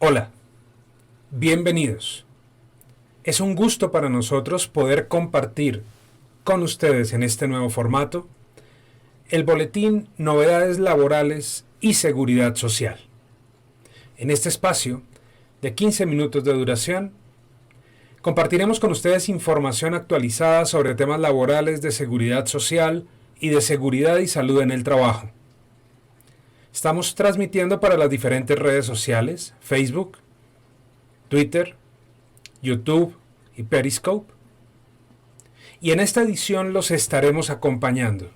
Hola, bienvenidos. Es un gusto para nosotros poder compartir con ustedes en este nuevo formato el boletín Novedades Laborales y Seguridad Social. En este espacio de 15 minutos de duración, compartiremos con ustedes información actualizada sobre temas laborales de seguridad social y de seguridad y salud en el trabajo. Estamos transmitiendo para las diferentes redes sociales, Facebook, Twitter, YouTube y Periscope. Y en esta edición los estaremos acompañando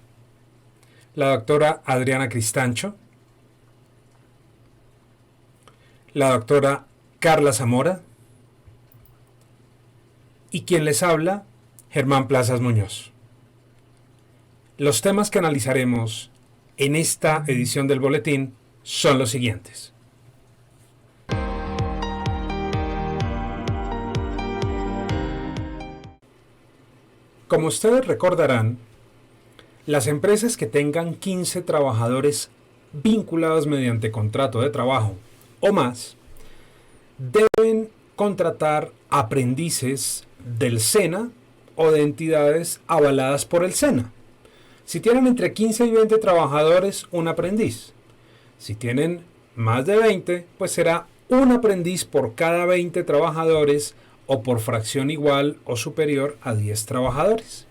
la doctora Adriana Cristancho, la doctora Carla Zamora y quien les habla, Germán Plazas Muñoz. Los temas que analizaremos en esta edición del boletín son los siguientes. Como ustedes recordarán, las empresas que tengan 15 trabajadores vinculados mediante contrato de trabajo o más deben contratar aprendices del SENA o de entidades avaladas por el SENA. Si tienen entre 15 y 20 trabajadores, un aprendiz. Si tienen más de 20, pues será un aprendiz por cada 20 trabajadores o por fracción igual o superior a 10 trabajadores.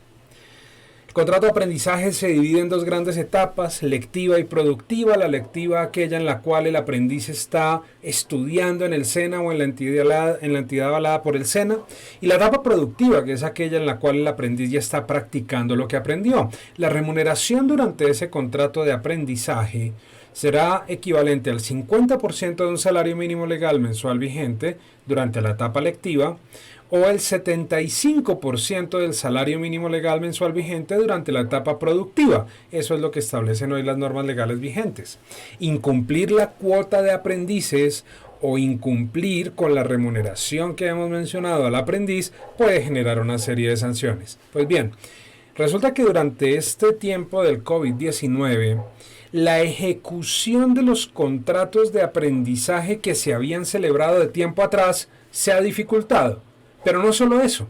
El contrato de aprendizaje se divide en dos grandes etapas, lectiva y productiva. La lectiva, aquella en la cual el aprendiz está estudiando en el SENA o en la entidad avalada por el SENA, y la etapa productiva, que es aquella en la cual el aprendiz ya está practicando lo que aprendió. La remuneración durante ese contrato de aprendizaje será equivalente al 50% de un salario mínimo legal mensual vigente durante la etapa lectiva o el 75% del salario mínimo legal mensual vigente durante la etapa productiva. Eso es lo que establecen hoy las normas legales vigentes. Incumplir la cuota de aprendices o incumplir con la remuneración que hemos mencionado al aprendiz puede generar una serie de sanciones. Pues bien, resulta que durante este tiempo del COVID-19, la ejecución de los contratos de aprendizaje que se habían celebrado de tiempo atrás se ha dificultado. Pero no solo eso,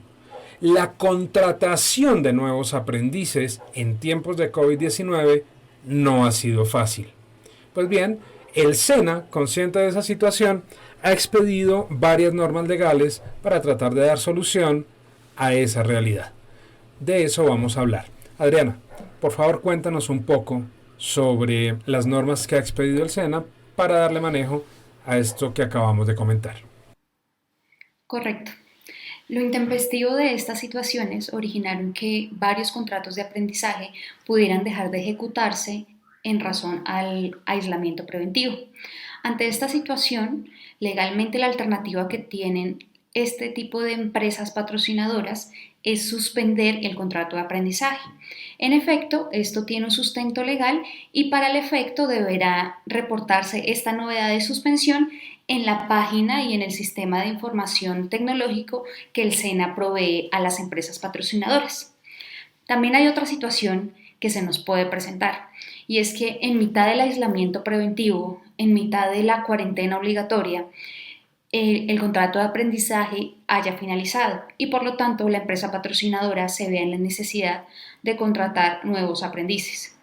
la contratación de nuevos aprendices en tiempos de COVID-19 no ha sido fácil. Pues bien, el SENA, consciente de esa situación, ha expedido varias normas legales para tratar de dar solución a esa realidad. De eso vamos a hablar. Adriana, por favor cuéntanos un poco sobre las normas que ha expedido el SENA para darle manejo a esto que acabamos de comentar. Correcto. Lo intempestivo de estas situaciones originaron que varios contratos de aprendizaje pudieran dejar de ejecutarse en razón al aislamiento preventivo. Ante esta situación, legalmente la alternativa que tienen este tipo de empresas patrocinadoras es suspender el contrato de aprendizaje. En efecto, esto tiene un sustento legal y para el efecto deberá reportarse esta novedad de suspensión en la página y en el sistema de información tecnológico que el SENA provee a las empresas patrocinadoras. También hay otra situación que se nos puede presentar y es que en mitad del aislamiento preventivo, en mitad de la cuarentena obligatoria, el contrato de aprendizaje haya finalizado y por lo tanto la empresa patrocinadora se vea en la necesidad de contratar nuevos aprendices.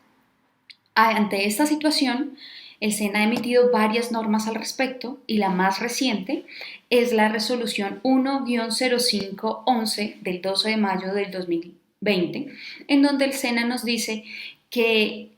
Ante esta situación, el SENA ha emitido varias normas al respecto y la más reciente es la resolución 1-0511 del 12 de mayo del 2020, en donde el SENA nos dice que,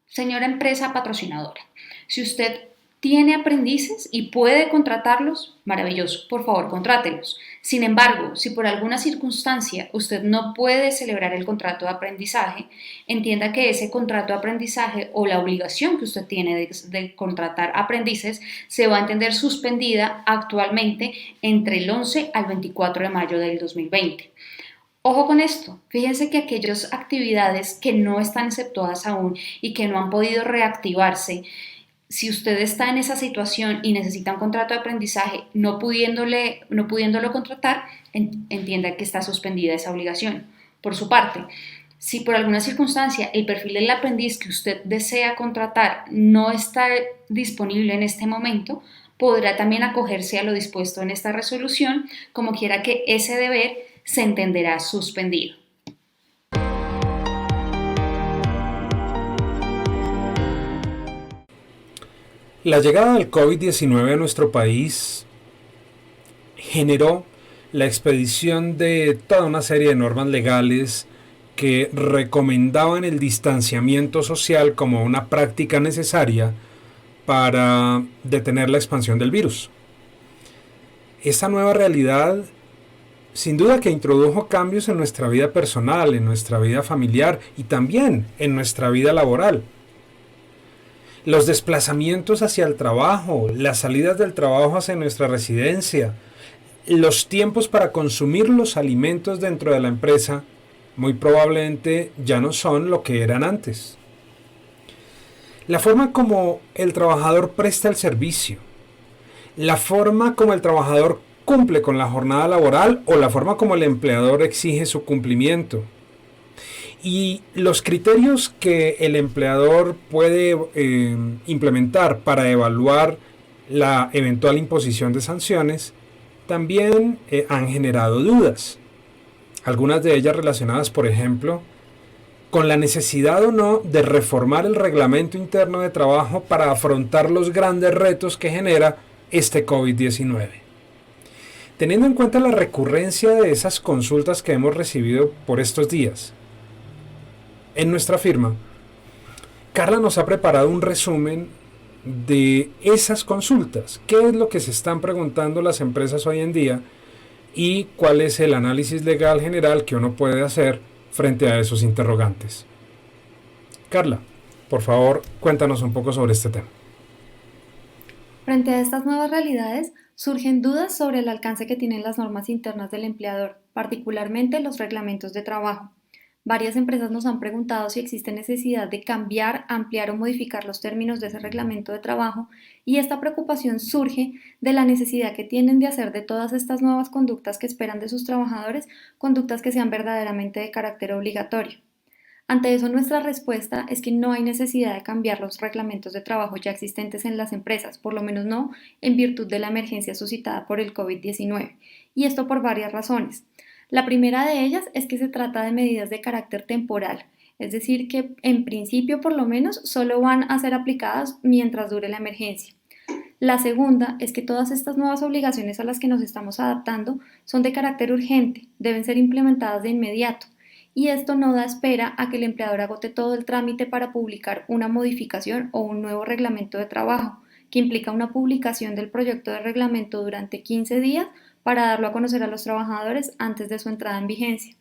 señora empresa patrocinadora, si usted tiene aprendices y puede contratarlos, maravilloso, por favor, contrátelos. Sin embargo, si por alguna circunstancia usted no puede celebrar el contrato de aprendizaje, entienda que ese contrato de aprendizaje o la obligación que usted tiene de contratar aprendices se va a entender suspendida actualmente entre el 11 al 24 de mayo del 2020. Ojo con esto, fíjense que aquellas actividades que no están exceptuadas aún y que no han podido reactivarse, si usted está en esa situación y necesita un contrato de aprendizaje no pudiéndolo contratar, entienda que está suspendida esa obligación. Por su parte, si por alguna circunstancia el perfil del aprendiz que usted desea contratar no está disponible en este momento, podrá también acogerse a lo dispuesto en esta resolución, como quiera que ese deber se entenderá suspendido. La llegada del COVID-19 a nuestro país generó la expedición de toda una serie de normas legales que recomendaban el distanciamiento social como una práctica necesaria para detener la expansión del virus. Esta nueva realidad, sin duda que introdujo cambios en nuestra vida personal, en nuestra vida familiar y también en nuestra vida laboral. Los desplazamientos hacia el trabajo, las salidas del trabajo hacia nuestra residencia, los tiempos para consumir los alimentos dentro de la empresa, muy probablemente ya no son lo que eran antes. La forma como el trabajador presta el servicio, la forma como el trabajador cumple con la jornada laboral o la forma como el empleador exige su cumplimiento. Y los criterios que el empleador puede implementar para evaluar la eventual imposición de sanciones también han generado dudas. Algunas de ellas relacionadas, por ejemplo, con la necesidad o no de reformar el reglamento interno de trabajo para afrontar los grandes retos que genera este COVID-19. Teniendo en cuenta la recurrencia de esas consultas que hemos recibido por estos días, en nuestra firma, Carla nos ha preparado un resumen de esas consultas. ¿Qué es lo que se están preguntando las empresas hoy en día? Y cuál es el análisis legal general que uno puede hacer frente a esos interrogantes. Carla, por favor, cuéntanos un poco sobre este tema. Frente a estas nuevas realidades, surgen dudas sobre el alcance que tienen las normas internas del empleador, particularmente los reglamentos de trabajo. Varias empresas nos han preguntado si existe necesidad de cambiar, ampliar o modificar los términos de ese reglamento de trabajo, y esta preocupación surge de la necesidad que tienen de hacer de todas estas nuevas conductas que esperan de sus trabajadores, conductas que sean verdaderamente de carácter obligatorio. Ante eso, nuestra respuesta es que no hay necesidad de cambiar los reglamentos de trabajo ya existentes en las empresas, por lo menos no en virtud de la emergencia suscitada por el COVID-19, y esto por varias razones. La primera de ellas es que se trata de medidas de carácter temporal, es decir, que en principio por lo menos solo van a ser aplicadas mientras dure la emergencia. La segunda es que todas estas nuevas obligaciones a las que nos estamos adaptando son de carácter urgente, deben ser implementadas de inmediato, y esto no da espera a que el empleador agote todo el trámite para publicar una modificación o un nuevo reglamento de trabajo, que implica una publicación del proyecto de reglamento durante 15 días para darlo a conocer a los trabajadores antes de su entrada en vigencia.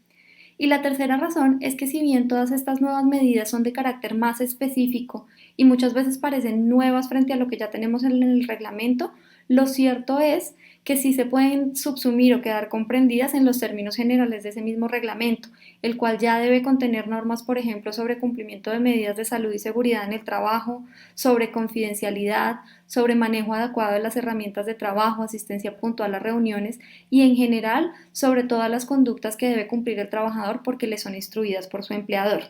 Y la tercera razón es que si bien todas estas nuevas medidas son de carácter más específico y muchas veces parecen nuevas frente a lo que ya tenemos en el reglamento, lo cierto es que sí se pueden subsumir o quedar comprendidas en los términos generales de ese mismo reglamento, el cual ya debe contener normas, por ejemplo, sobre cumplimiento de medidas de salud y seguridad en el trabajo, sobre confidencialidad, sobre manejo adecuado de las herramientas de trabajo, asistencia puntual a reuniones y, en general, sobre todas las conductas que debe cumplir el trabajador porque le son instruidas por su empleador.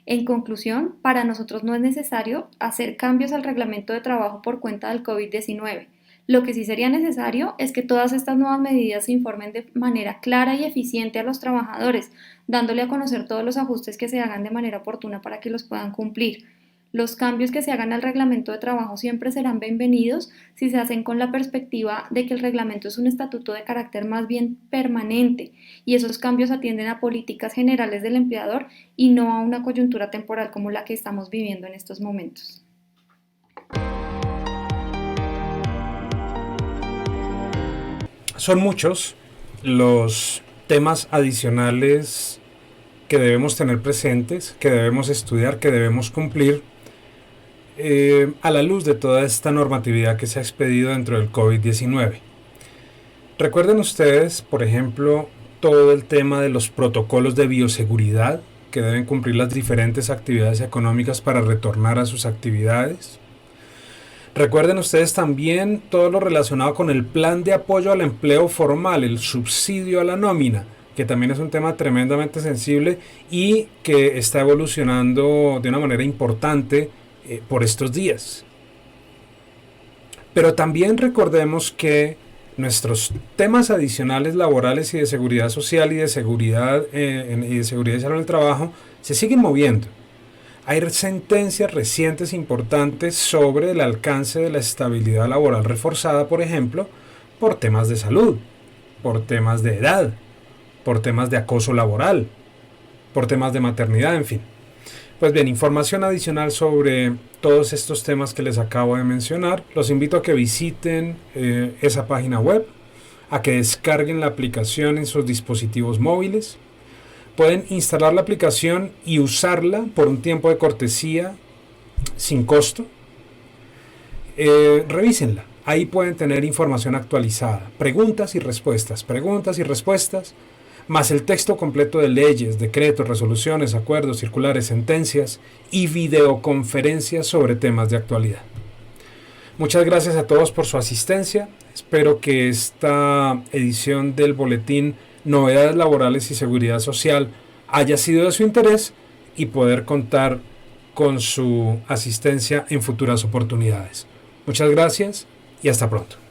En conclusión, para nosotros no es necesario hacer cambios al reglamento de trabajo por cuenta del COVID-19. Lo que sí sería necesario es que todas estas nuevas medidas se informen de manera clara y eficiente a los trabajadores, dándole a conocer todos los ajustes que se hagan de manera oportuna para que los puedan cumplir. Los cambios que se hagan al reglamento de trabajo siempre serán bienvenidos si se hacen con la perspectiva de que el reglamento es un estatuto de carácter más bien permanente y esos cambios atienden a políticas generales del empleador y no a una coyuntura temporal como la que estamos viviendo en estos momentos. Son muchos los temas adicionales que debemos tener presentes, que debemos estudiar, que debemos cumplir a la luz de toda esta normatividad que se ha expedido dentro del COVID-19. Recuerden ustedes, por ejemplo, todo el tema de los protocolos de bioseguridad que deben cumplir las diferentes actividades económicas para retornar a sus actividades. Recuerden ustedes también todo lo relacionado con el plan de apoyo al empleo formal, el subsidio a la nómina, que también es un tema tremendamente sensible y que está evolucionando de una manera importante por estos días. Pero también recordemos que nuestros temas adicionales laborales y de seguridad social y de seguridad y salud en el trabajo se siguen moviendo. Hay sentencias recientes importantes sobre el alcance de la estabilidad laboral reforzada, por ejemplo, por temas de salud, por temas de edad, por temas de acoso laboral, por temas de maternidad, en fin. Pues bien, información adicional sobre todos estos temas que les acabo de mencionar. Los invito a que visiten esa página web, a que descarguen la aplicación en sus dispositivos móviles. Pueden instalar la aplicación y usarla por un tiempo de cortesía sin costo. Revísenla. Ahí pueden tener información actualizada, preguntas y respuestas, más el texto completo de leyes, decretos, resoluciones, acuerdos, circulares, sentencias y videoconferencias sobre temas de actualidad. Muchas gracias a todos por su asistencia. Espero que esta edición del boletín Novedades Laborales y Seguridad Social haya sido de su interés y poder contar con su asistencia en futuras oportunidades. Muchas gracias y hasta pronto.